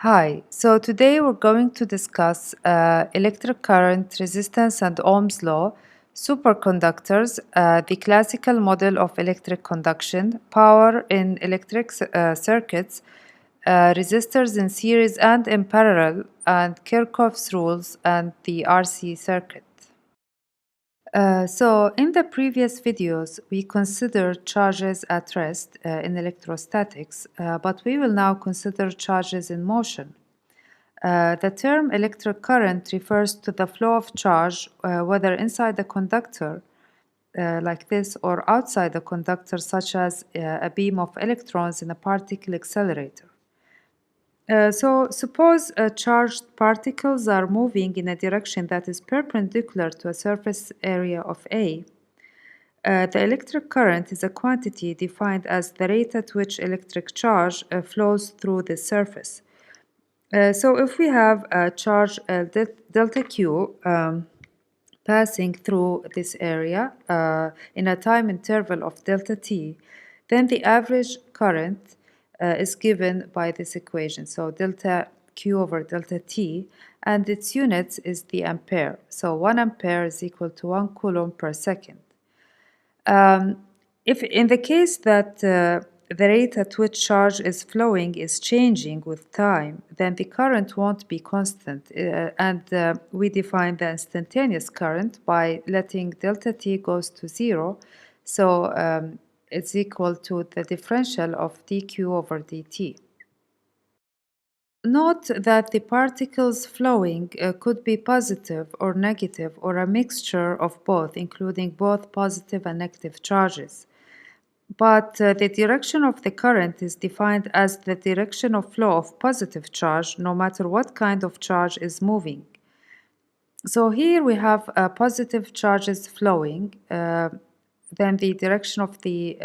Hi, so today we're going to discuss electric current, resistance, and Ohm's law, superconductors, the classical model of electric conduction, power in electric circuits, resistors in series and in parallel, and Kirchhoffs rules and the RC circuit. So in the previous videos, we considered charges at rest in electrostatics, but we will now consider charges in motion. The term electric current refers to the flow of charge, whether inside the conductor, like this, or outside the conductor, such as a beam of electrons in a particle accelerator. So suppose charged particles are moving in a direction that is perpendicular to a surface area of A. The electric current is a quantity defined as the rate at which electric charge flows through the surface. So if we have a charge delta Q passing through this area in a time interval of delta T, then the average current is given by this equation. So delta Q over delta T, and its units is the ampere. So 1 ampere is equal to 1 coulomb per second. If in the case that the rate at which charge is flowing is changing with time, then the current won't be constant, and we define the instantaneous current by letting delta t goes to 0, so it's equal to the differential of dq over dt. Note that the particles flowing could be positive or negative or a mixture of both, including both positive and negative charges. But the direction of the current is defined as the direction of flow of positive charge, no matter what kind of charge is moving. So here we have positive charges flowing, then the direction of the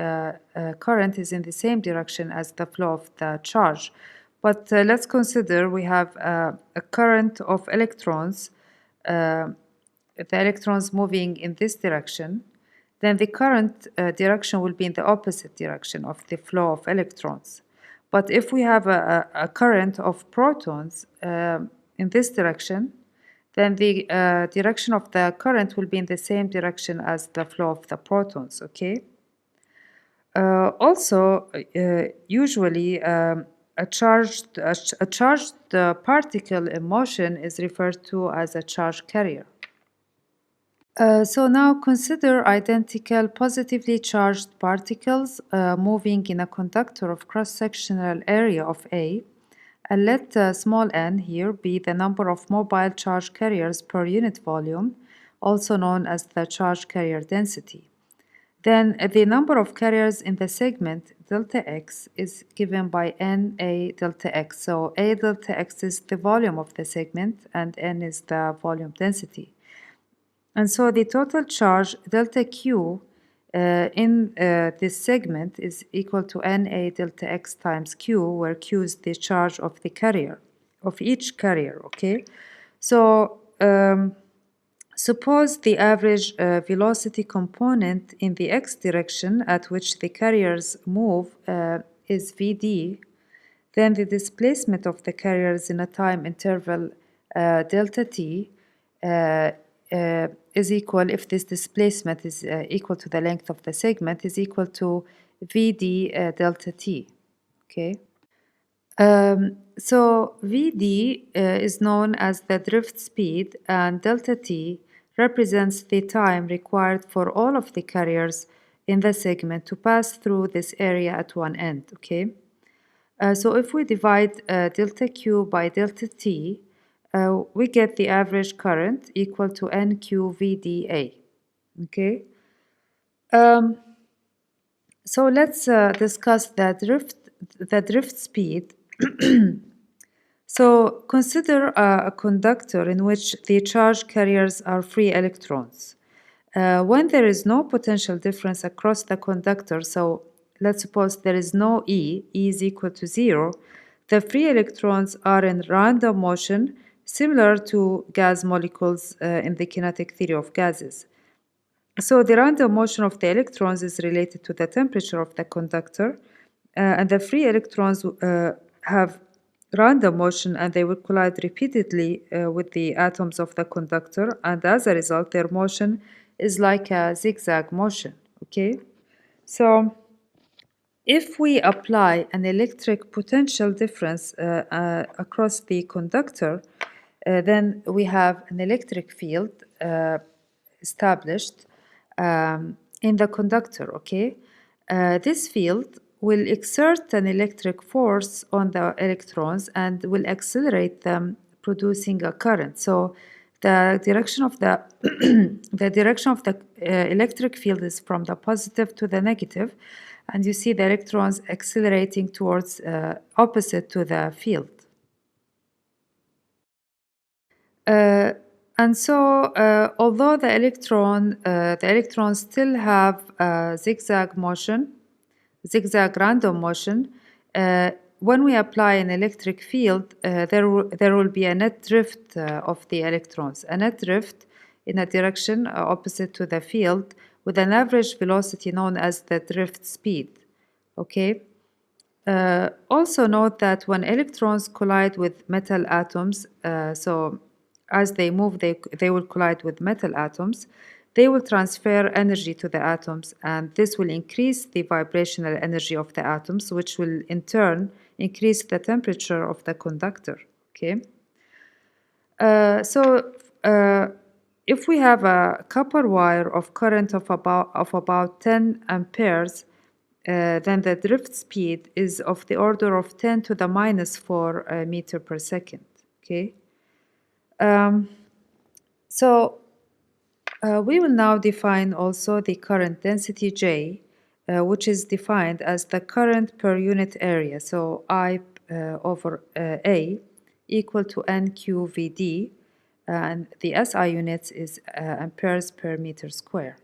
current is in the same direction as the flow of the charge. But let's consider we have a current of electrons, the electrons moving in this direction, then the current direction will be in the opposite direction of the flow of electrons. But if we have a current of protons in this direction, then the direction of the current will be in the same direction as the flow of the protons, okay? Also, usually a charged particle in motion is referred to as a charge carrier. So now consider identical positively charged particles moving in a conductor of cross-sectional area of A, and let small n here be the number of mobile charge carriers per unit volume, also known as the charge carrier density. Then the number of carriers in the segment delta x is given by NA delta x. So A delta x is the volume of the segment and N is the volume density. And so the total charge delta Q in this segment is equal to NA delta X times Q, where Q is the charge of the carrier, of each carrier, okay? So suppose the average velocity component in the X direction at which the carriers move is Vd, then the displacement of the carriers in a time interval delta T is equal, if this displacement is equal to the length of the segment, is equal to Vd delta t, okay? So Vd is known as the drift speed, and delta t represents the time required for all of the carriers in the segment to pass through this area at one end, okay? So if we divide delta q by delta t, we get the average current equal to NQVDA, okay? So let's discuss the drift speed. So consider a conductor in which the charge carriers are free electrons. When there is no potential difference across the conductor, so let's suppose there is no E is equal to 0, the free electrons are in random motion, similar to gas molecules in the kinetic theory of gases. So the random motion of the electrons is related to the temperature of the conductor, and the free electrons have random motion, and they will collide repeatedly with the atoms of the conductor, and as a result their motion is like a zigzag motion. Okay, so if we apply an electric potential difference across the conductor, then we have an electric field established in the conductor. Okay, this field will exert an electric force on the electrons and will accelerate them, producing a current. So the direction of the the direction of the electric field is from the positive to the negative, and you see the electrons accelerating towards opposite to the field. Uh, and so, although the electrons still have zigzag motion, zigzag random motion, when we apply an electric field, there will be a net drift of the electrons, a net drift in a direction opposite to the field with an average velocity known as the drift speed. Okay. Also note that when electrons collide with metal atoms, so as they move, they will collide with metal atoms. They will transfer energy to the atoms, and this will increase the vibrational energy of the atoms, which will in turn increase the temperature of the conductor. Okay. So if we have a copper wire of current of about 10 amperes, then the drift speed is of the order of 10 to the minus 4 meter per second. Okay. Um, so we will now define also the current density J, which is defined as the current per unit area. So I over A equal to NQVD, and the SI units is amperes per meter square.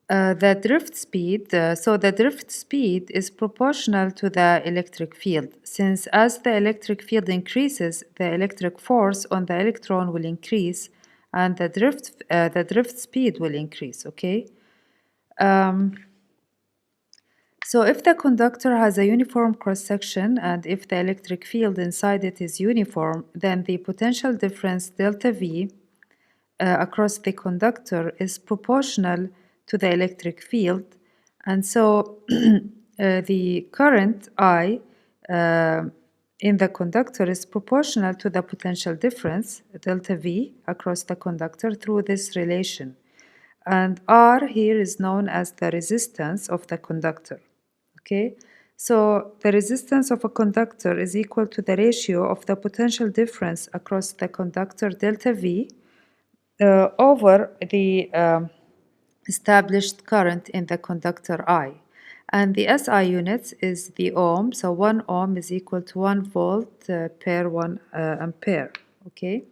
The drift speed, so the drift speed is proportional to the electric field, since as the electric field increases, the electric force on the electron will increase and the drift speed will increase, okay? So if the conductor has a uniform cross-section and if the electric field inside it is uniform, then the potential difference delta V across the conductor is proportional to the electric field, and so the current I in the conductor is proportional to the potential difference delta V across the conductor through this relation, and R here is known as the resistance of the conductor. Okay, so the resistance of a conductor is equal to the ratio of the potential difference across the conductor delta V over the established current in the conductor I. And the SI units is the ohm, so 1 ohm is equal to 1 volt per 1 ampere, okay?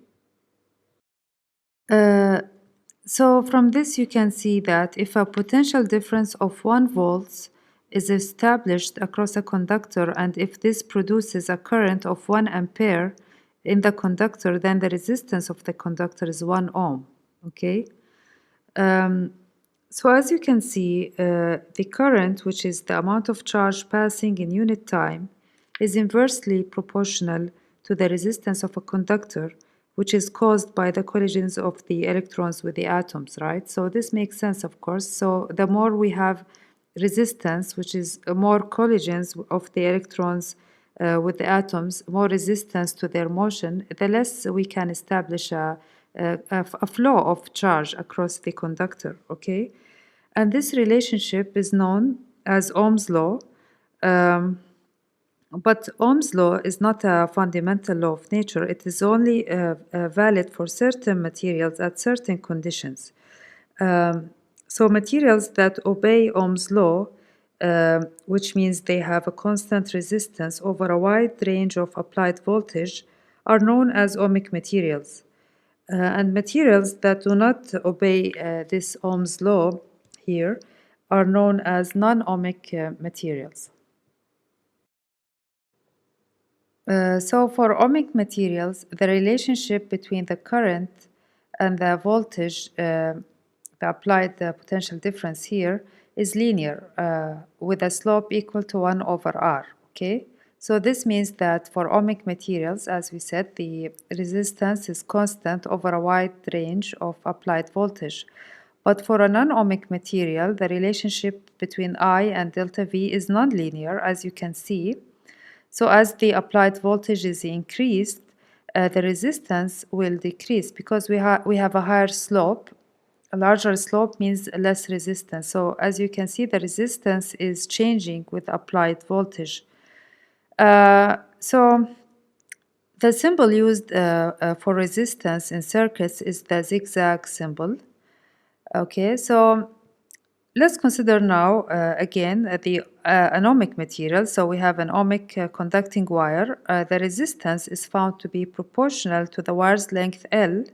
So from this you can see that if a potential difference of 1 volts is established across a conductor and if this produces a current of 1 ampere in the conductor, then the resistance of the conductor is 1 ohm, okay? So as you can see, the current, which is the amount of charge passing in unit time, is inversely proportional to the resistance of a conductor, which is caused by the collisions of the electrons with the atoms, right? So this makes sense, of course. So the more we have resistance, which is more collisions of the electrons with the atoms, more resistance to their motion, the less we can establish a flow of charge across the conductor, okay? And this relationship is known as Ohm's law, but Ohm's law is not a fundamental law of nature. It is only valid for certain materials at certain conditions. So materials that obey Ohm's law, which means they have a constant resistance over a wide range of applied voltage, are known as ohmic materials. And materials that do not obey this Ohm's law here are known as non-ohmic materials. So for ohmic materials, the relationship between the current and the voltage, the applied potential difference here, is linear with a slope equal to 1 over r, okay? So this means that for ohmic materials, as we said, the resistance is constant over a wide range of applied voltage. But for a non-ohmic material, the relationship between I and delta V is nonlinear, as you can see. So as the applied voltage is increased, the resistance will decrease because we have a higher slope. A larger slope means less resistance. So as you can see, the resistance is changing with applied voltage. So the symbol used for resistance in circuits is the zigzag symbol. Okay, so let's consider now again the an ohmic material. So we have an ohmic conducting wire. The resistance is found to be proportional to the wire's length L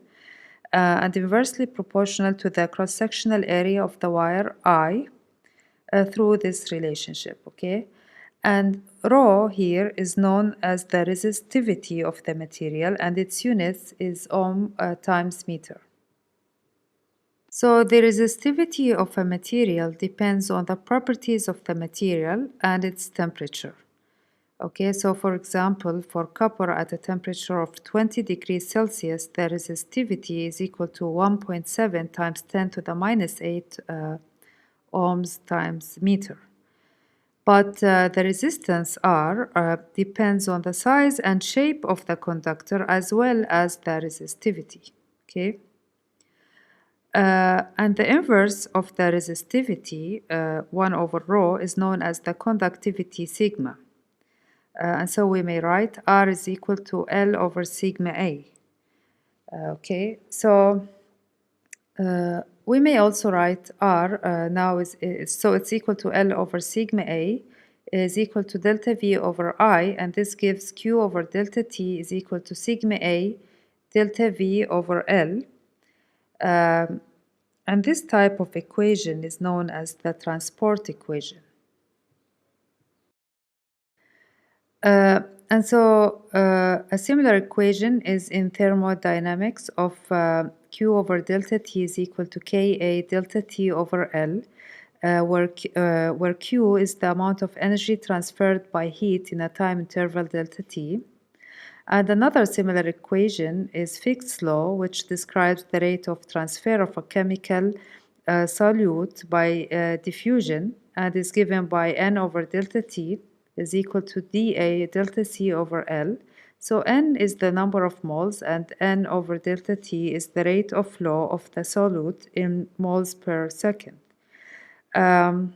and inversely proportional to the cross-sectional area of the wire I through this relationship, okay? And rho here is known as the resistivity of the material, and its units is ohm times meter. So the resistivity of a material depends on the properties of the material and its temperature. Okay, so for example, for copper at a temperature of 20 degrees Celsius, the resistivity is equal to 1.7 times 10 to the minus 8 ohms times meter. But the resistance R depends on the size and shape of the conductor as well as the resistivity, okay? And the inverse of the resistivity, 1 over rho, is known as the conductivity sigma. And so we may write R is equal to L over sigma A. Okay, so we may also write R now so it's equal to L over sigma A is equal to delta V over I, and this gives Q over delta T is equal to sigma A delta V over L. And this type of equation is known as the transport equation. And so a similar equation is in thermodynamics of Q over delta T is equal to Ka delta T over L, where Q is the amount of energy transferred by heat in a time interval delta T. And another similar equation is Fick's law, which describes the rate of transfer of a chemical solute by diffusion and is given by N over delta T is equal to dA delta C over L. So N is the number of moles and N over delta T is the rate of flow of the solute in moles per second. And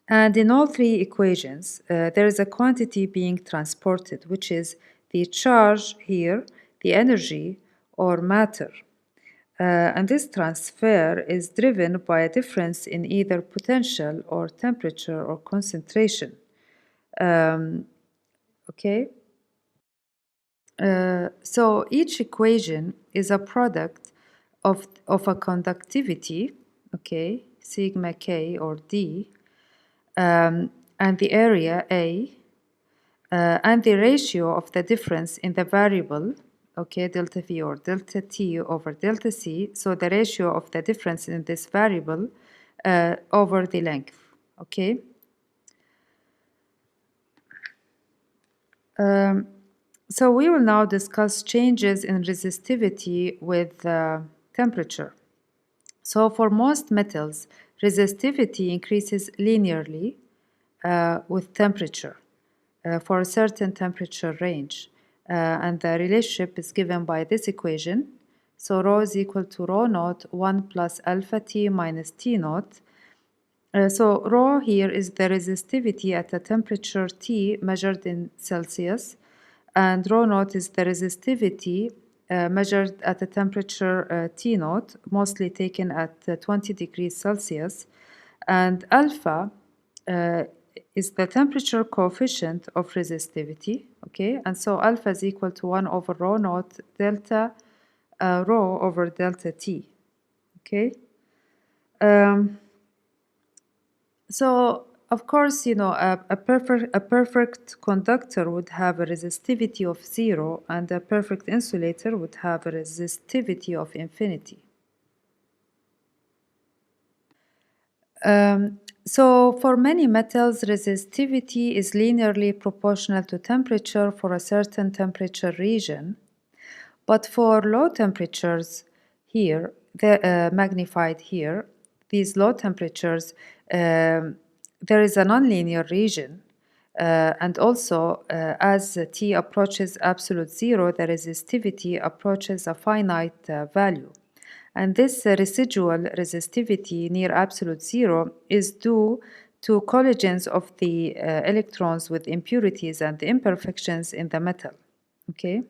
in all three equations, there is a quantity being transported, which is the charge here, the energy, or matter. And this transfer is driven by a difference in either potential or temperature or concentration. Okay? So each equation is a product of a conductivity, okay, sigma K or D, and the area A, and the ratio of the difference in the variable, okay, delta V or delta T over delta C, so the ratio of the difference in this variable over the length, okay? So we will now discuss changes in resistivity with temperature. So for most metals, resistivity increases linearly with temperature for a certain temperature range. And the relationship is given by this equation. So rho is equal to rho naught 1 plus alpha T minus T naught. So rho here is the resistivity at a temperature T measured in Celsius, and rho naught is the resistivity measured at a temperature T naught, mostly taken at 20 degrees Celsius, and alpha is the temperature coefficient of resistivity, okay? And so alpha is equal to 1 over rho naught delta rho over delta T, okay? So, of course, you know, a perfect conductor would have a resistivity of 0, and a perfect insulator would have a resistivity of infinity. So for many metals, resistivity is linearly proportional to temperature for a certain temperature region. But for low temperatures here, magnified here, these low temperatures, there is a nonlinear region. And also, as T approaches absolute zero, the resistivity approaches a finite value. And this residual resistivity near absolute zero is due to collisions of the electrons with impurities and imperfections in the metal. Okay?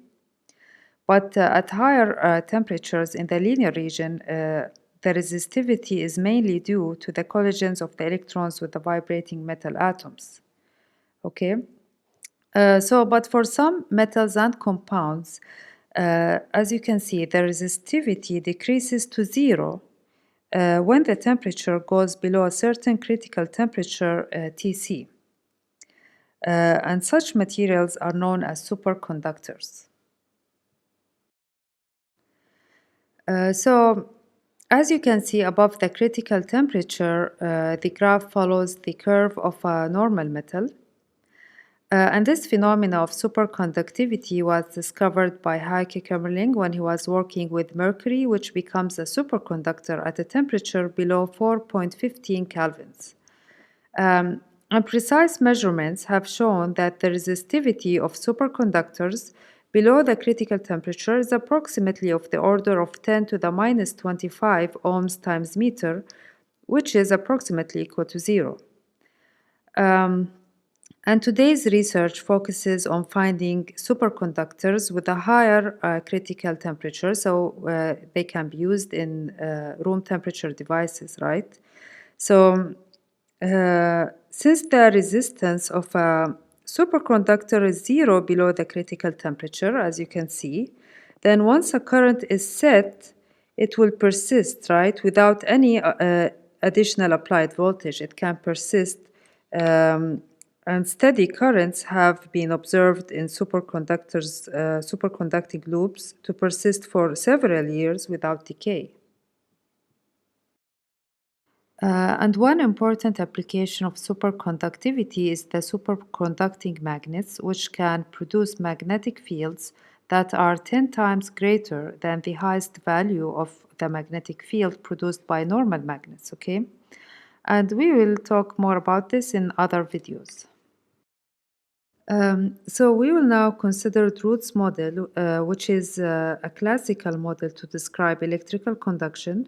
But at higher temperatures in the linear region, the resistivity is mainly due to the collisions of the electrons with the vibrating metal atoms. Okay? But for some metals and compounds, as you can see, the resistivity decreases to zero when the temperature goes below a certain critical temperature, Tc. And such materials are known as superconductors. As you can see above the critical temperature, the graph follows the curve of a normal metal. And this phenomena of superconductivity was discovered by Heike Kamerlingh when he was working with mercury, which becomes a superconductor at a temperature below 4.15 kelvins. And precise measurements have shown that the resistivity of superconductors below the critical temperature is approximately of the order of 10 to the minus 25 ohms times meter, which is approximately equal to zero. And today's research focuses on finding superconductors with a higher critical temperature, so they can be used in room temperature devices, right? So, since the resistance of a superconductor is zero below the critical temperature, as you can see, then once a current is set, it will persist, right, without any additional applied voltage. It can persist, and steady currents have been observed in superconducting loops to persist for several years without decay. And one important application of superconductivity is the superconducting magnets, which can produce magnetic fields that are 10 times greater than the highest value of the magnetic field produced by normal magnets, okay? And we will talk more about this in other videos. So we will now consider Drude's model, which is a classical model to describe electrical conduction.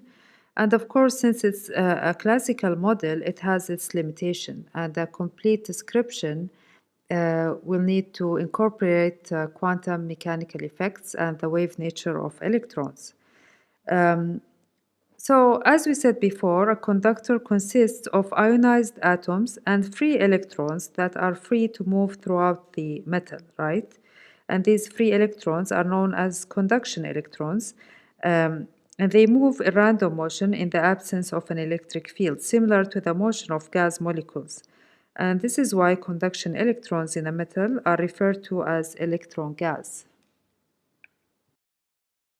And of course, since it's a classical model, it has its limitation, and a complete description will need to incorporate quantum mechanical effects and the wave nature of electrons. So, as we said before, a conductor consists of ionized atoms and free electrons that are free to move throughout the metal, right? And these free electrons are known as conduction electrons, and they move in random motion in the absence of an electric field, similar to the motion of gas molecules. And this is why conduction electrons in a metal are referred to as electron gas.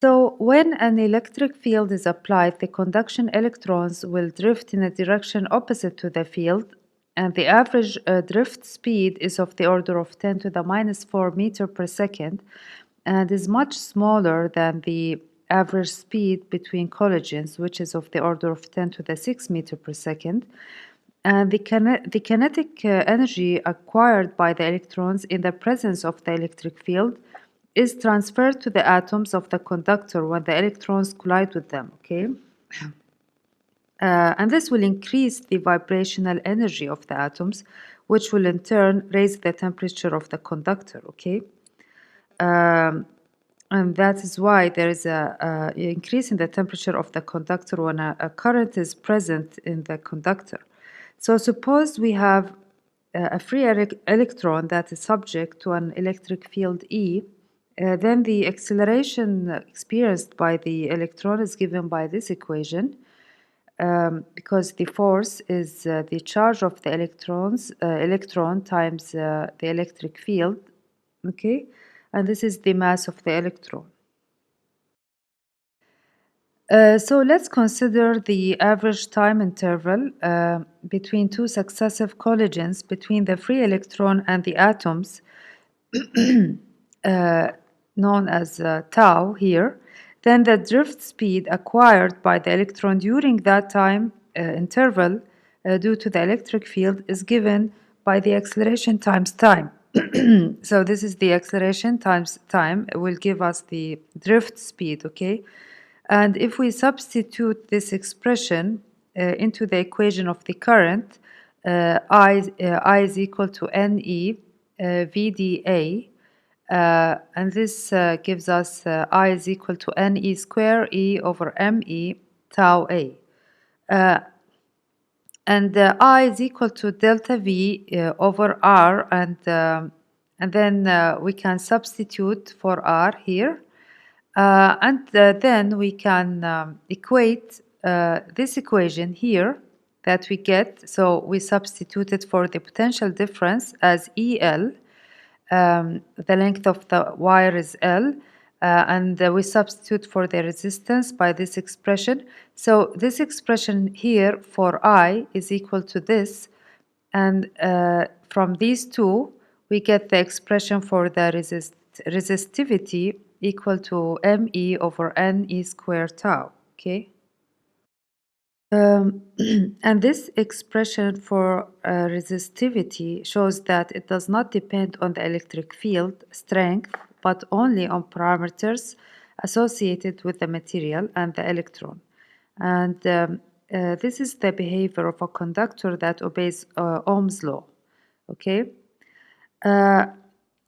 So, when an electric field is applied, the conduction electrons will drift in a direction opposite to the field, and the average drift speed is of the order of 10 to the minus 4 meter per second and is much smaller than the average speed between collisions, which is of the order of 10 to the 6 meter per second. And the kinetic energy acquired by the electrons in the presence of the electric field is transferred to the atoms of the conductor when the electrons collide with them, okay? And this will increase the vibrational energy of the atoms, which will in turn raise the temperature of the conductor, okay? And that is why there is a increase in the temperature of the conductor when a current is present in the conductor. So suppose we have a free electron that is subject to an electric field E, then the acceleration experienced by the electron is given by this equation, because the force is the charge of the electron times the electric field, okay? And this is the mass of the electron. So let's consider the average time interval between two successive collisions between the free electron and the atoms, known as tau here. Then the drift speed acquired by the electron during that time interval due to the electric field is given by the acceleration times time. So this is the acceleration times time will give us the drift speed, okay? And if we substitute this expression into the equation of the current, I is equal to NE VDA, and this gives us I is equal to NE square E over ME tau A. And I is equal to delta V over R, and then we can substitute for R here. And then we can equate this equation here that we get. So we substitute it for the potential difference as EL. The length of the wire is L. And we substitute for the resistance by this expression. So this expression here for I is equal to this. And from these two, we get the expression for the resistivity equal to ME over NE squared tau, okay? And this expression for resistivity shows that it does not depend on the electric field strength, but only on parameters associated with the material and the electron. And this is the behavior of a conductor that obeys Ohm's law, okay?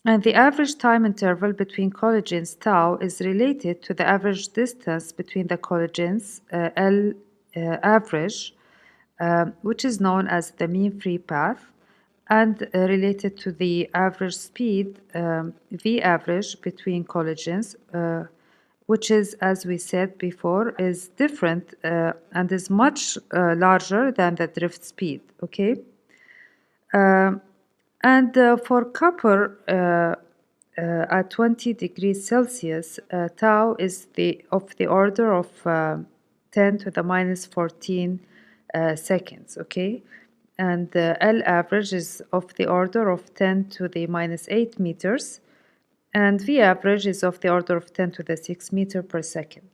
And the average time interval between collisions tau is related to the average distance between the collisions L average, which is known as the mean free path, and related to the average speed V average between collisions, which is, as we said before, is different and is much larger than the drift speed, okay? And for copper at 20 degrees Celsius, tau is of the order of 10 to the minus 14 seconds, okay? And L average is of the order of 10 to the minus 8 meters, and V average is of the order of 10 to the 6 meter per second.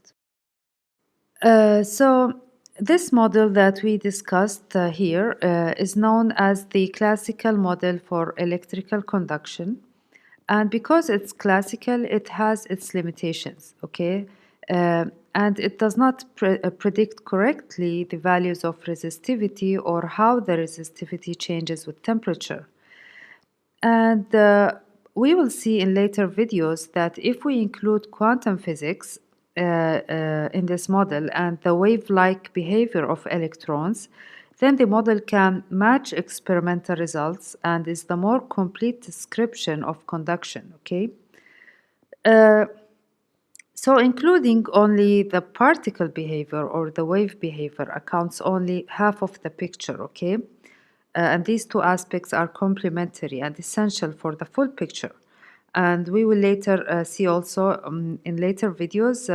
So this model that we discussed here is known as the classical model for electrical conduction. And because it's classical, it has its limitations, okay? And it does not predict correctly the values of resistivity or how the resistivity changes with temperature. And we will see in later videos that if we include quantum physics in this model and the wave-like behavior of electrons, then the model can match experimental results and is the more complete description of conduction, okay? So including only the particle behavior or the wave behavior accounts only half of the picture, okay? And these two aspects are complementary and essential for the full picture. And we will later see also in later videos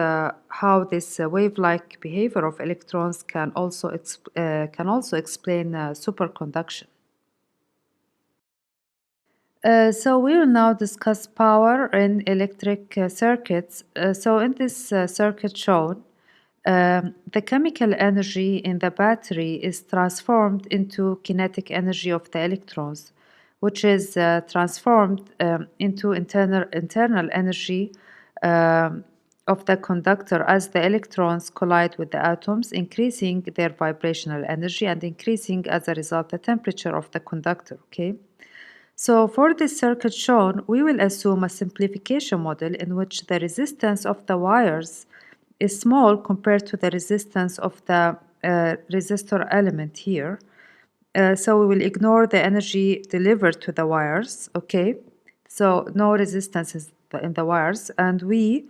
how this wave-like behavior of electrons can also explain superconduction. So we will now discuss power in electric circuits. So in this circuit shown, the chemical energy in the battery is transformed into kinetic energy of the electrons, which is transformed into internal energy of the conductor as the electrons collide with the atoms, increasing their vibrational energy and increasing as a result the temperature of the conductor, okay? So for this circuit shown, we will assume a simplification model in which the resistance of the wires is small compared to the resistance of the resistor element here. So we will ignore the energy delivered to the wires, okay? So no resistance is in the wires, and we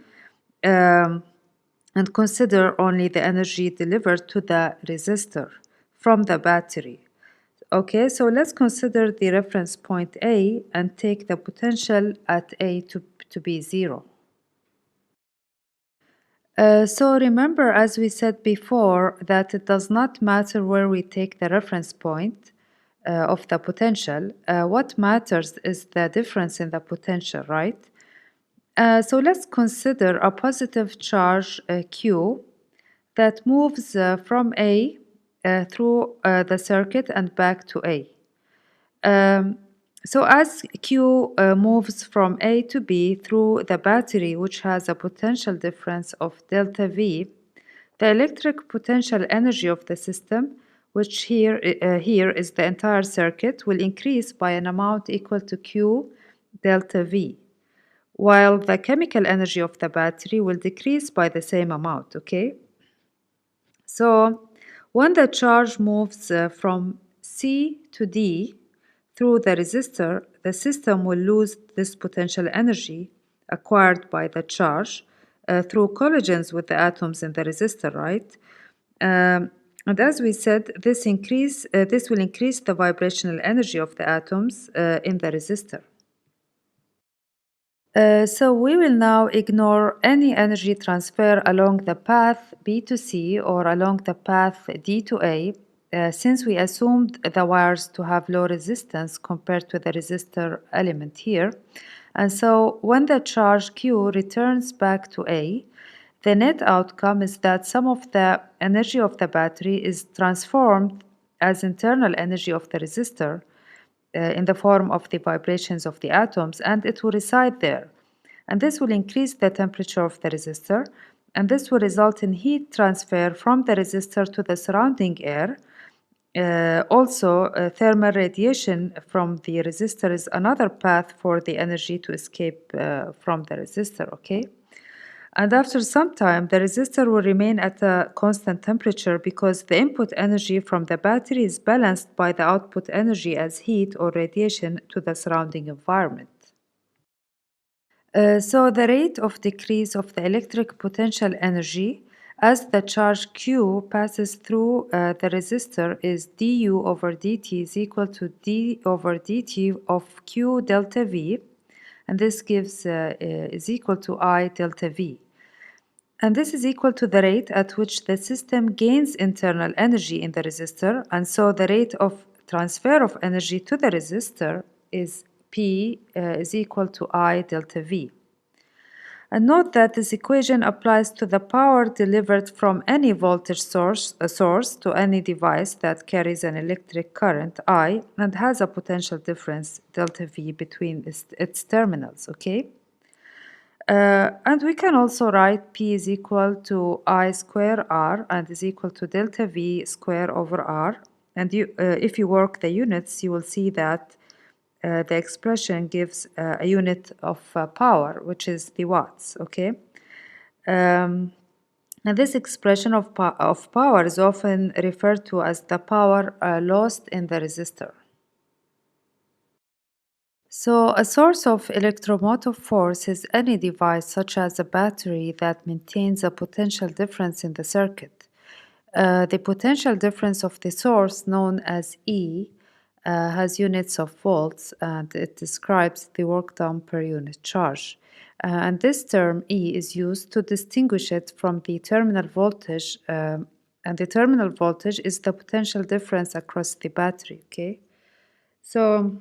and consider only the energy delivered to the resistor from the battery. Okay, so let's consider the reference point A and take the potential at A to be 0. So remember, as we said before, that it does not matter where we take the reference point of the potential. What matters is the difference in the potential, right? So let's consider a positive charge Q that moves from A through the circuit and back to A. Um, so as Q moves from A to B through the battery, which has a potential difference of delta V, the electric potential energy of the system, which here is the entire circuit, will increase by an amount equal to Q delta V, while the chemical energy of the battery will decrease by the same amount, okay? So when the charge moves from C to D through the resistor, the system will lose this potential energy acquired by the charge through collisions with the atoms in the resistor, right? And as we said, this will increase the vibrational energy of the atoms in the resistor. So we will now ignore any energy transfer along the path B to C or along the path D to A, since we assumed the wires to have low resistance compared to the resistor element here. And so when the charge Q returns back to A, the net outcome is that some of the energy of the battery is transformed as internal energy of the resistor in the form of the vibrations of the atoms, and it will reside there. And this will increase the temperature of the resistor, and this will result in heat transfer from the resistor to the surrounding air. Thermal radiation from the resistor is another path for the energy to escape from the resistor, okay? And after some time, the resistor will remain at a constant temperature because the input energy from the battery is balanced by the output energy as heat or radiation to the surrounding environment. So the rate of decrease of the electric potential energy as the charge Q passes through the resistor is du over dt is equal to d over dt of Q delta V, and this is equal to I delta V. And this is equal to the rate at which the system gains internal energy in the resistor, and so the rate of transfer of energy to the resistor is P is equal to I delta V. And note that this equation applies to the power delivered from any voltage source to any device that carries an electric current I and has a potential difference delta V between its terminals, okay? And we can also write P is equal to I square R and is equal to delta V square over R. And if you work the units, you will see that the expression gives a unit of power, which is the watts, okay? And this expression of power is often referred to as the power lost in the resistor. So a source of electromotive force is any device such as a battery that maintains a potential difference in the circuit. The potential difference of the source, known as E, has units of volts, and it describes the work done per unit charge. And this term E is used to distinguish it from the terminal voltage, and the terminal voltage is the potential difference across the battery, okay? So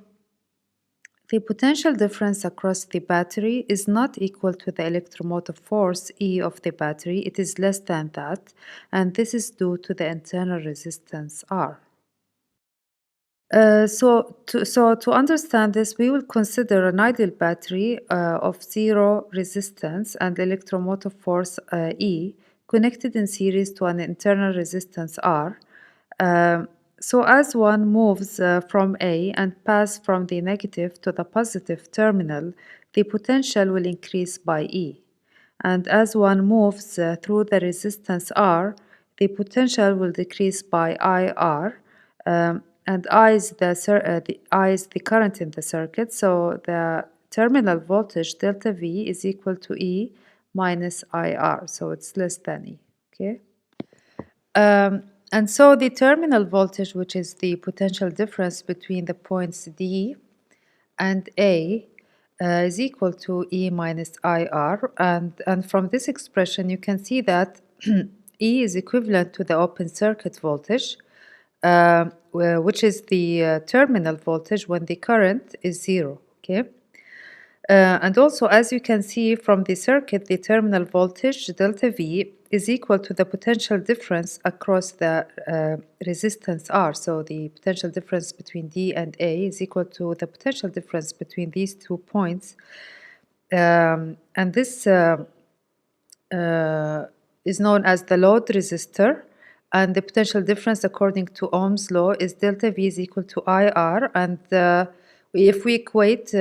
the potential difference across the battery is not equal to the electromotive force E of the battery, it is less than that, and this is due to the internal resistance R. So to understand this, we will consider an ideal battery of zero resistance and electromotive force E connected in series to an internal resistance R. So as one moves from A and pass from the negative to the positive terminal, the potential will increase by E. And as one moves through the resistance R, the potential will decrease by IR. And I is the current in the circuit, so the terminal voltage delta V is equal to E minus IR, so it's less than E, okay? And so the terminal voltage, which is the potential difference between the points D and A, is equal to E minus IR, and from this expression you can see that E is equivalent to the open circuit voltage, which is the terminal voltage when the current is zero. Okay. And also, as you can see from the circuit, the terminal voltage delta V is equal to the potential difference across the resistance R. So the potential difference between D and A is equal to the potential difference between these 2 points. And this is known as the load resistor. And the potential difference according to Ohm's law is delta V is equal to IR. And if we equate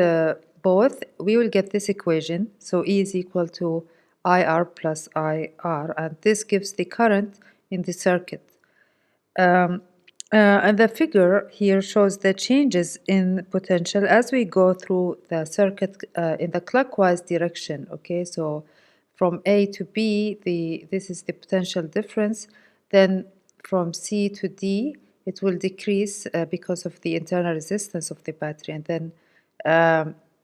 both, we will get this equation. So E is equal to IR plus IR, and this gives the current in the circuit. And the figure here shows the changes in potential as we go through the circuit in the clockwise direction. Okay, so from A to B, this is the potential difference. Then from C to D, it will decrease because of the internal resistance of the battery, and then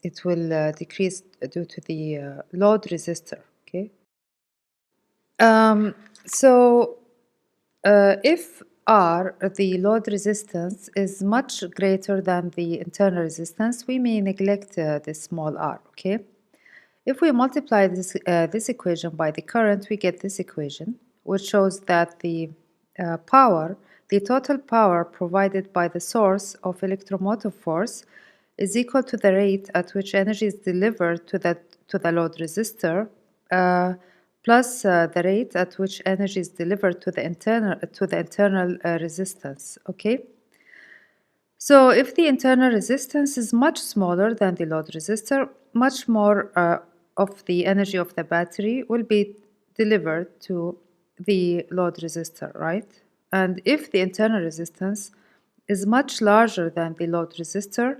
it will decrease due to the load resistor. Okay. If R, the load resistance, is much greater than the internal resistance, we may neglect this small r. Okay. If we multiply this equation by the current, we get this equation, which shows that the total power provided by the source of electromotive force is equal to the rate at which energy is delivered to the load resistor plus the rate at which energy is delivered to the internal resistance. Okay. So if the internal resistance is much smaller than the load resistor, much more of the energy of the battery will be delivered to the load resistor, right? And if the internal resistance is much larger than the load resistor,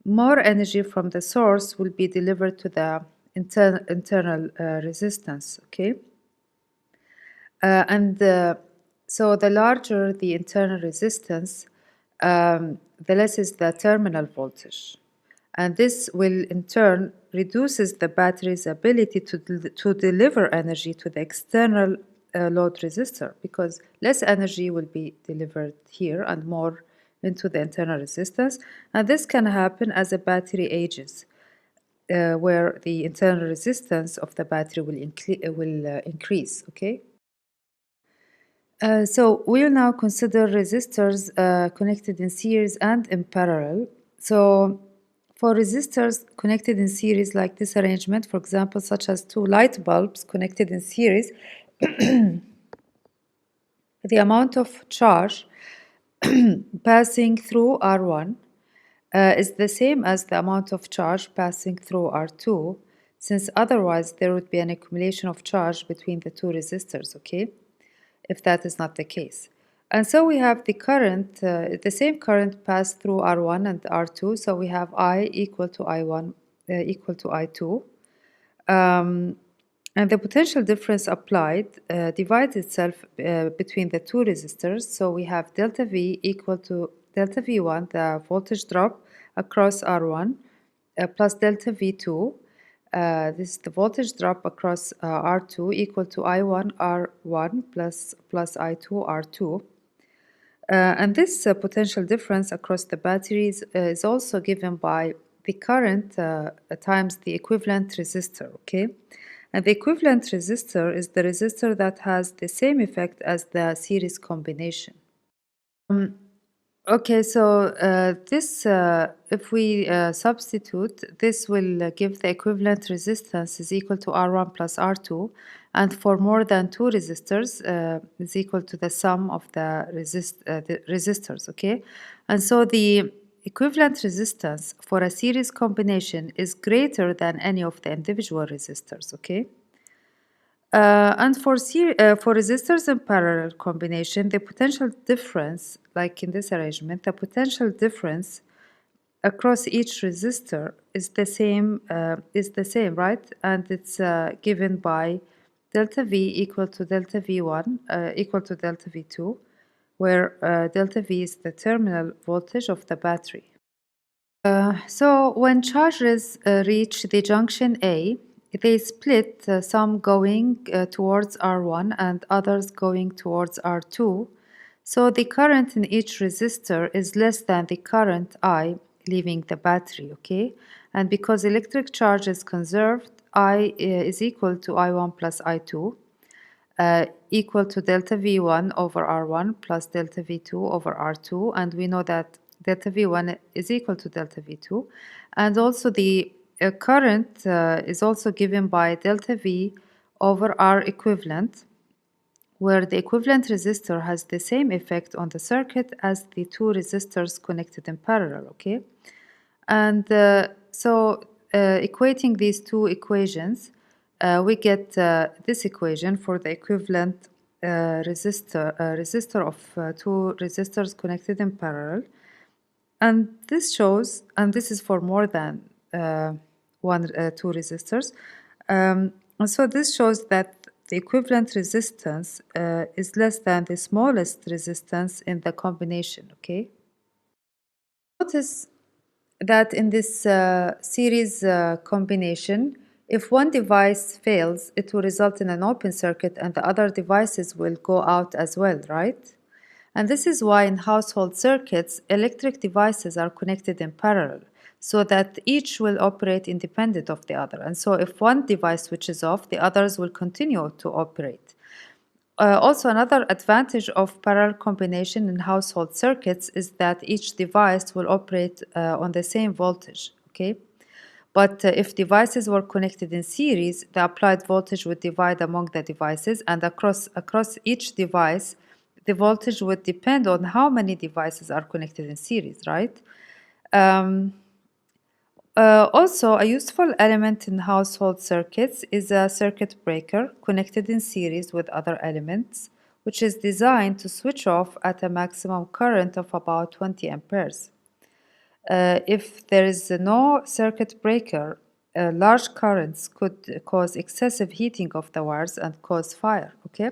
more energy from the source will be delivered to the internal resistance. Okay. So the larger the internal resistance, the less is the terminal voltage. And this will in turn reduces the battery's ability to deliver energy to the external load resistor, because less energy will be delivered here and more into the internal resistance. And this can happen as a battery ages, where the internal resistance of the battery will increase. Okay. So we'll now consider resistors connected in series and in parallel. So for resistors connected in series, like this arrangement, for example, such as two light bulbs connected in series, the amount of charge passing through R1 is the same as the amount of charge passing through R2, since otherwise there would be an accumulation of charge between the two resistors, okay? If that is not the case. And so we have the current, the same current passed through R1 and R2, so we have I equal to I1 equal to I2. And the potential difference applied divides itself between the two resistors. So we have delta V equal to delta V1, the voltage drop across R1, plus delta V2. This is the voltage drop across R2 equal to I1 R1 plus I2 R2. And this potential difference across the batteries is also given by the current times the equivalent resistor, okay? And the equivalent resistor is the resistor that has the same effect as the series combination. Okay, so if we substitute, this will give the equivalent resistance is equal to R1 plus R2, and for more than two resistors is equal to the sum of the resistors, okay? And so the equivalent resistance for a series combination is greater than any of the individual resistors, okay? And for resistors in parallel combination, the potential difference, like in this arrangement, the potential difference across each resistor is the same, right? And it's given by delta V equal to delta V1 equal to delta V2, where delta V is the terminal voltage of the battery. So when charges reach the junction A, they split, some going towards R1 and others going towards R2. So the current in each resistor is less than the current I leaving the battery, okay? And because electric charge is conserved, I is equal to I1 plus I2, equal to delta V1 over R1 plus delta V2 over R2. And we know that delta V1 is equal to delta V2. And also the current is also given by delta V over R equivalent, where the equivalent resistor has the same effect on the circuit as the two resistors connected in parallel, okay? And equating these two equations, we get this equation for the equivalent resistor of two resistors connected in parallel. And this shows, and this is for more than two resistors. And so this shows that the equivalent resistance is less than the smallest resistance in the combination, okay? Notice that in this series combination, if one device fails, it will result in an open circuit and the other devices will go out as well, right? And this is why in household circuits, electric devices are connected in parallel so that each will operate independent of the other. And so if one device switches off, the others will continue to operate. Also, another advantage of parallel combination in household circuits is that each device will operate on the same voltage, okay? But if devices were connected in series, the applied voltage would divide among the devices, and across each device, the voltage would depend on how many devices are connected in series, right? Also, a useful element in household circuits is a circuit breaker connected in series with other elements, which is designed to switch off at a maximum current of about 20 amperes. If there is no circuit breaker, large currents could cause excessive heating of the wires and cause fire, okay?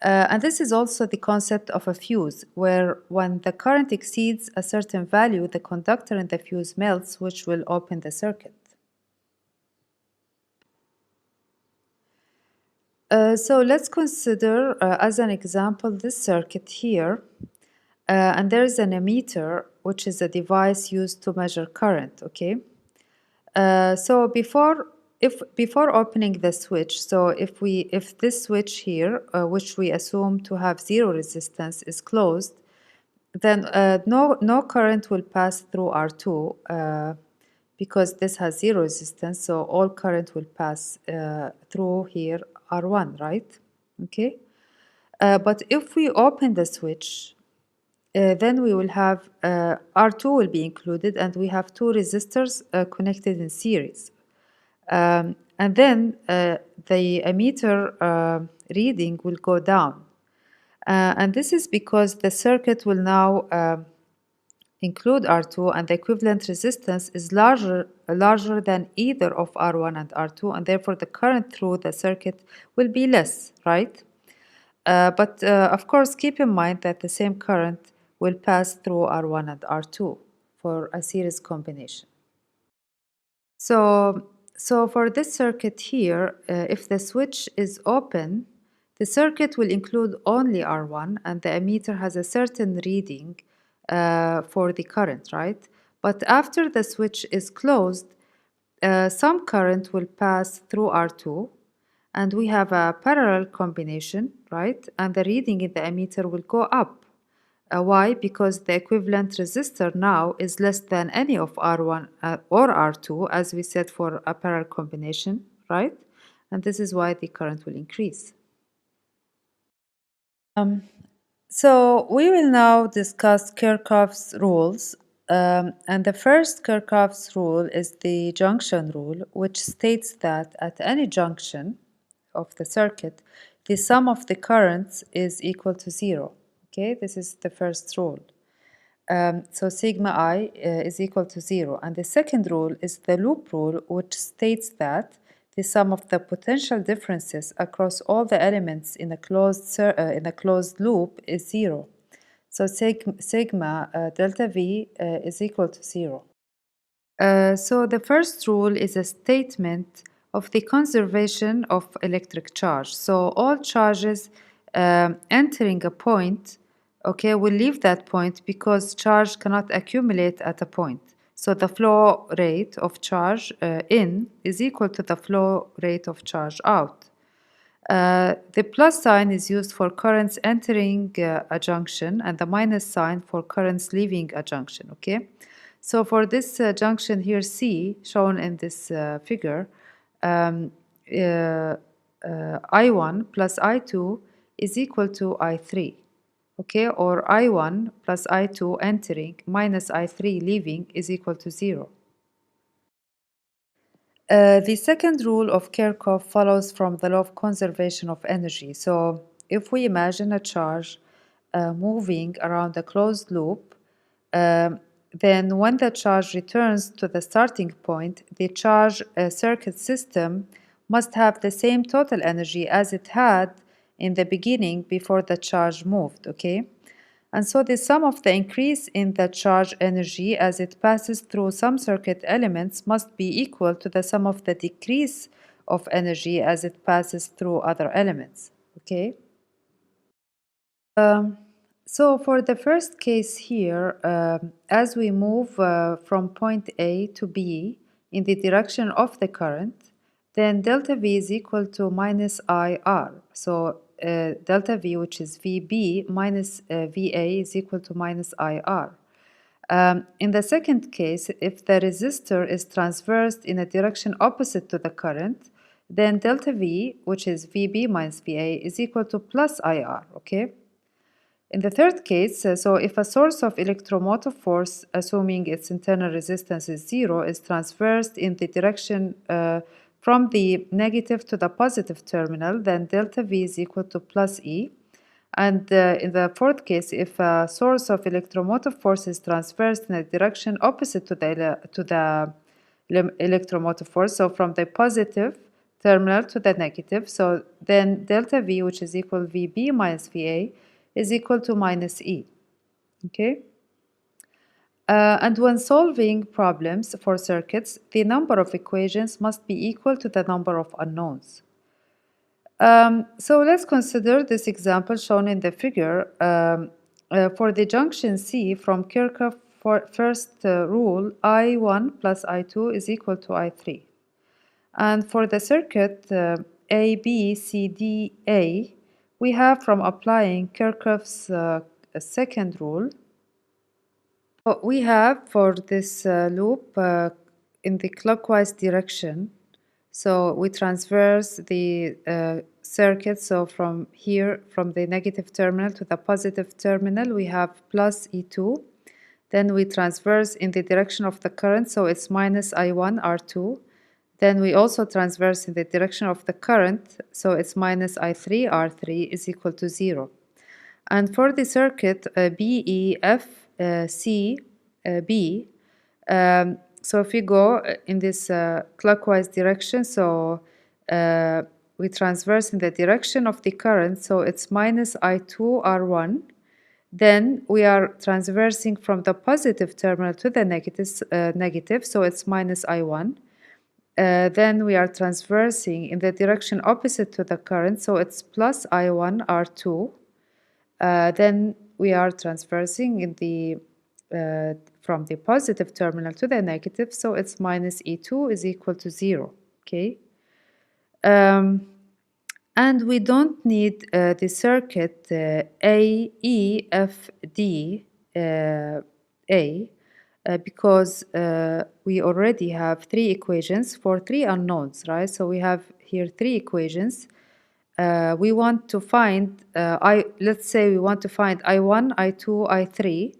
And this is also the concept of a fuse, where when the current exceeds a certain value, the conductor in the fuse melts, which will open the circuit. So let's consider, as an example, this circuit here. And there is an ammeter, which is a device used to measure current, okay? So before opening the switch, so if this switch here, which we assume to have zero resistance, is closed, then no current will pass through R2 because this has zero resistance. So all current will pass through here R1, right? Okay. But if we open the switch, then we will have R2 will be included, and we have two resistors connected in series. And then the ammeter reading will go down. And this is because the circuit will now include R2, and the equivalent resistance is larger than either of R1 and R2, and therefore the current through the circuit will be less, right? But of course, keep in mind that the same current will pass through R1 and R2 for a series combination. So for this circuit here, if the switch is open, the circuit will include only R1, and the ammeter has a certain reading for the current, right? But after the switch is closed, some current will pass through R2, and we have a parallel combination, right? And the reading in the ammeter will go up. Why? Because the equivalent resistor now is less than any of R1 or R2, as we said for a parallel combination, right? And this is why the current will increase. So we will now discuss Kirchhoffs rules. And the first Kirchhoffs rule is the junction rule, which states that at any junction of the circuit, the sum of the currents is equal to zero. Okay, this is the first rule. So sigma I is equal to zero. And the second rule is the loop rule, which states that the sum of the potential differences across all the elements in a closed loop is zero. So sigma delta V is equal to zero. So the first rule is a statement of the conservation of electric charge. So all charges entering a point, okay, will leave that point because charge cannot accumulate at a point. So the flow rate of charge in is equal to the flow rate of charge out. The plus sign is used for currents entering a junction and the minus sign for currents leaving a junction, okay? So for this junction here C, shown in this figure, um, uh, I1 plus I2 is equal to I3, okay? Or I1 plus I2 entering minus I3 leaving is equal to 0. The second rule of Kirchhoff follows from the law of conservation of energy. So if we imagine a charge moving around a closed loop, then when the charge returns to the starting point, the charge circuit system must have the same total energy as it had in the beginning before the charge moved, okay? And so the sum of the increase in the charge energy as it passes through some circuit elements must be equal to the sum of the decrease of energy as it passes through other elements, okay? So for the first case here, as we move from point A to B in the direction of the current, then delta V is equal to minus IR. So delta V, which is VB minus VA, is equal to minus IR. In the second case, if the resistor is transversed in a direction opposite to the current, then delta V, which is VB minus VA, is equal to plus IR, okay? In the third case, so if a source of electromotive force, assuming its internal resistance is 0, is transversed in the direction from the negative to the positive terminal, then delta V is equal to plus E. And in the fourth case, if a source of electromotive force is transversed in a direction opposite to the electromotive force, so from the positive terminal to the negative, so then delta V, which is equal VB minus VA, is equal to minus E, okay? And when solving problems for circuits, the number of equations must be equal to the number of unknowns. So let's consider this example shown in the figure. For the junction C from Kirchhoff's first rule, I1 plus I2 is equal to I3. And for the circuit A, B, C, D, A, we have from applying Kirchhoff's second rule. We have for this loop in the clockwise direction, so we transverse the circuit, so from here, from the negative terminal to the positive terminal, we have plus E2. Then we transverse in the direction of the current, so it's minus I1 R2. Then we also transverse in the direction of the current, so it's minus I3 R3 is equal to 0. And for the circuit B, E, F, C, B, so if we go in this clockwise direction, so we transverse in the direction of the current, so it's minus I2 R1. Then we are transversing from the positive terminal to the negative, so it's minus I1. Then we are transversing in the direction opposite to the current, so it's plus I1 R2. Then we are transversing in the from the positive terminal to the negative, so it's minus E2 is equal to 0, okay? And we don't need the circuit A, E, F, D, A, because we already have three equations for three unknowns, right? So we have here three equations. We want to find, let's say we want to find I1, I2, I3,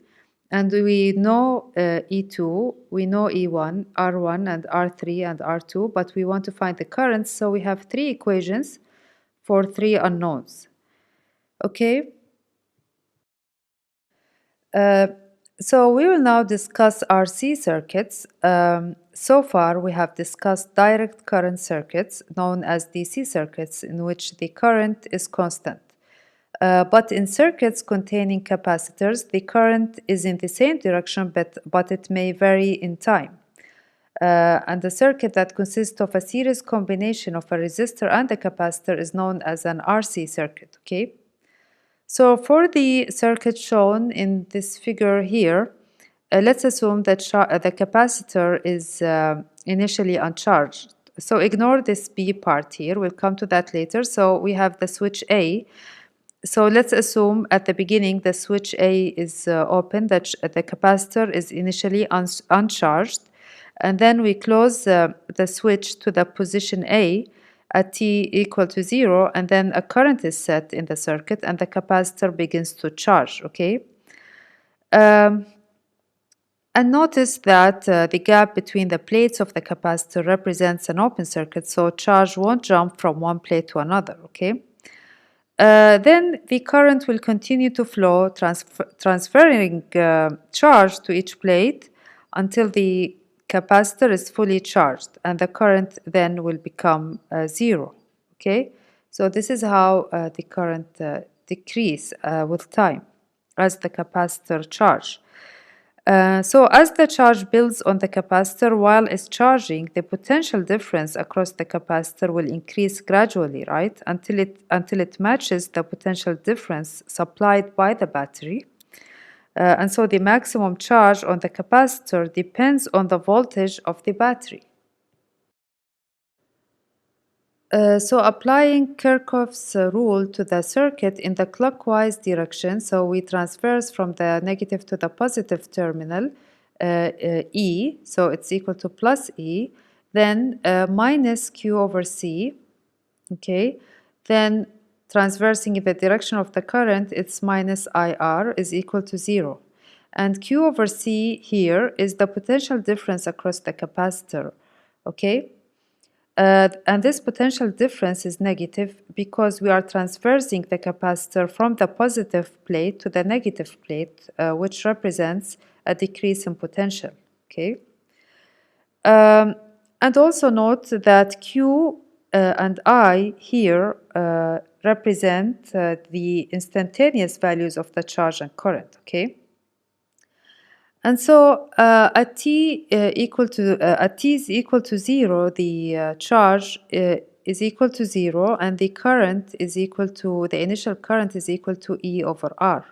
and we know E2, we know E1, R1, and R3, and R2, but we want to find the currents, so we have three equations for three unknowns, okay? So we will now discuss RC circuits. So far we have discussed direct current circuits known as DC circuits in which the current is constant. But in circuits containing capacitors, the current is in the same direction but it may vary in time. And the circuit that consists of a series combination of a resistor and a capacitor is known as an RC circuit, okay? So for the circuit shown in this figure here, let's assume that the capacitor is initially uncharged. So ignore this B part here, we'll come to that later. So we have the switch A. So let's assume at the beginning the switch A is open, that the capacitor is initially uncharged. And then we close the switch to the position A at t equal to 0, and then a current is set in the circuit and the capacitor begins to charge, okay? And notice that the gap between the plates of the capacitor represents an open circuit, so charge won't jump from one plate to another, okay? Then the current will continue to flow, transferring charge to each plate until the capacitor is fully charged, and the current then will become 0, okay? So this is how the current decrease with time as the capacitor charge. So as the charge builds on the capacitor while it's charging, the potential difference across the capacitor will increase gradually, right? Until it matches the potential difference supplied by the battery. And so the maximum charge on the capacitor depends on the voltage of the battery. So applying Kirchhoffs rule to the circuit in the clockwise direction, so we transverse from the negative to the positive terminal, E, so it's equal to plus E, then minus Q over C, okay, then transversing in the direction of the current, it's minus IR is equal to 0. And Q over C here is the potential difference across the capacitor, okay? And this potential difference is negative because we are transversing the capacitor from the positive plate to the negative plate, which represents a decrease in potential, okay? And also note that Q and I here represent the instantaneous values of the charge and current, okay? And so at t is equal to 0, the charge is equal to 0, and the current is equal to, the initial current is equal to E over R.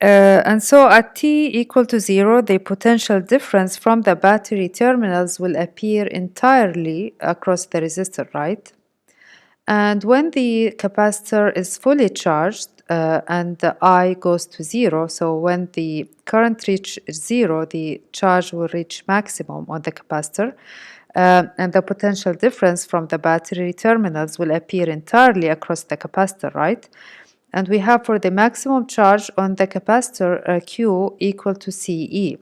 And so at t equal to 0, the potential difference from the battery terminals will appear entirely across the resistor, right? And when the capacitor is fully charged and the I goes to 0, so when the current reaches 0, the charge will reach maximum on the capacitor, and the potential difference from the battery terminals will appear entirely across the capacitor, right? And we have for the maximum charge on the capacitor Q equal to CE.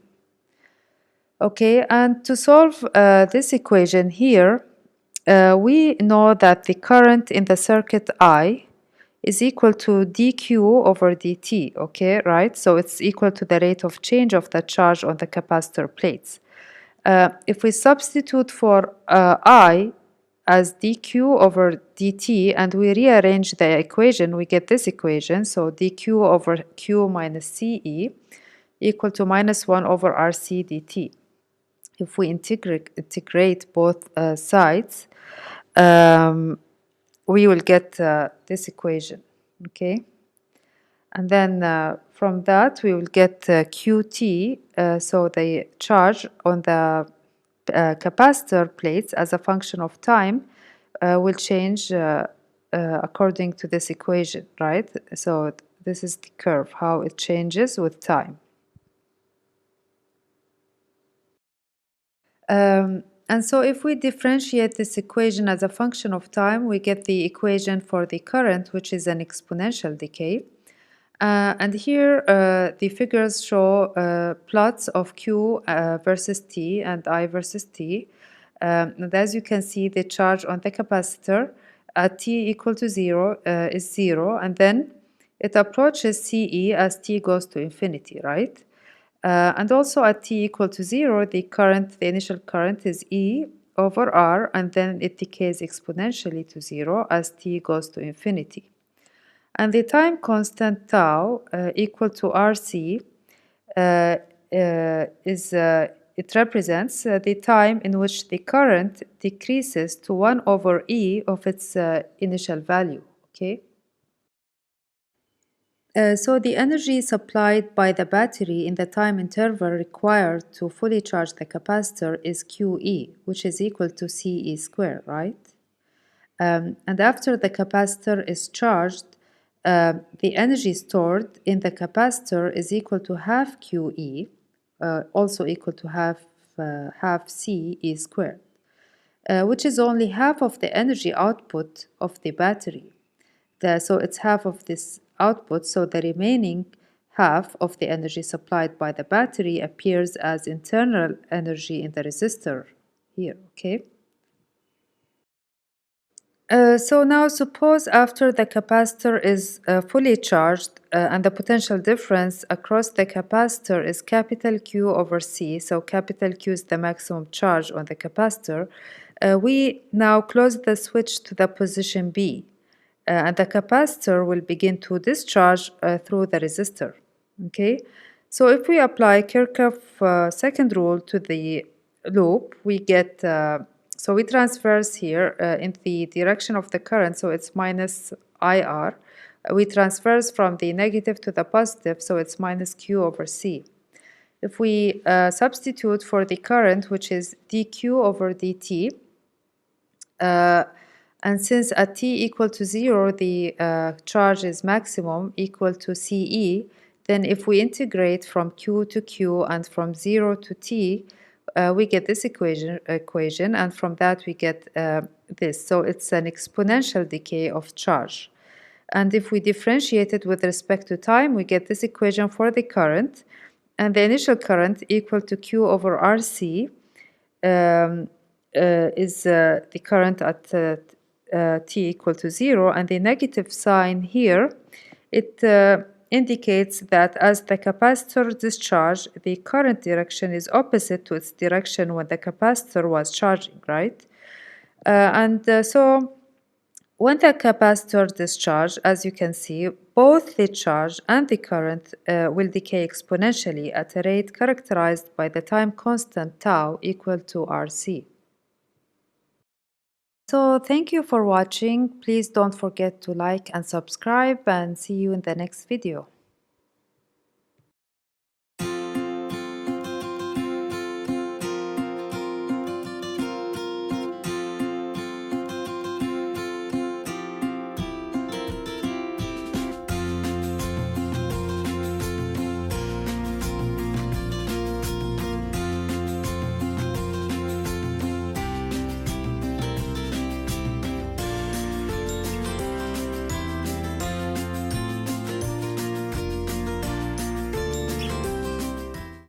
Okay, and to solve this equation here, we know that the current in the circuit I is equal to dq over dt, okay, right? So it's equal to the rate of change of the charge on the capacitor plates. If we substitute for I as dq over dt and we rearrange the equation, we get this equation. So dq over q minus ce equal to minus 1 over rc dt. If we integrate both sides, we will get this equation, okay? And then from that we will get qt, so the charge on the capacitor plates as a function of time will change according to this equation, right? So this is the curve, how it changes with time. And so if we differentiate this equation as a function of time, we get the equation for the current, which is an exponential decay. And here the figures show plots of Q versus T and I versus T. And as you can see, the charge on the capacitor at T equal to 0 is 0, and then it approaches CE as T goes to infinity, right? And also at t equal to 0, the initial current is E over R, and then it decays exponentially to 0 as t goes to infinity. And the time constant tau equal to RC it represents the time in which the current decreases to 1 over E of its initial value, okay? So the energy supplied by the battery in the time interval required to fully charge the capacitor is QE, which is equal to CE squared, right? And after the capacitor is charged, the energy stored in the capacitor is equal to half QE, also equal to half CE squared, which is only half of the energy output of the battery. So it's half of this output, so the remaining half of the energy supplied by the battery appears as internal energy in the resistor here, okay? So now suppose after the capacitor is fully charged and the potential difference across the capacitor is capital Q over C, so capital Q is the maximum charge on the capacitor, we now close the switch to the position B, and the capacitor will begin to discharge through the resistor, okay? So if we apply Kirchhoff's second rule to the loop, we get so we transverse here in the direction of the current, so it's minus IR. We transverse from the negative to the positive, so it's minus Q over C. If we substitute for the current, which is dQ over dt, and since at t equal to 0, the charge is maximum equal to CE, then if we integrate from Q to Q and from 0 to t, we get this equation, and from that we get this. So it's an exponential decay of charge. And if we differentiate it with respect to time, we get this equation for the current, and the initial current equal to Q over RC is the current at t equal to 0, and the negative sign here, it indicates that as the capacitor discharged, the current direction is opposite to its direction when the capacitor was charging, right? So when the capacitor discharged, as you can see, both the charge and the current will decay exponentially at a rate characterized by the time constant tau equal to RC. So thank you for watching. Please don't forget to like and subscribe, and see you in the next video.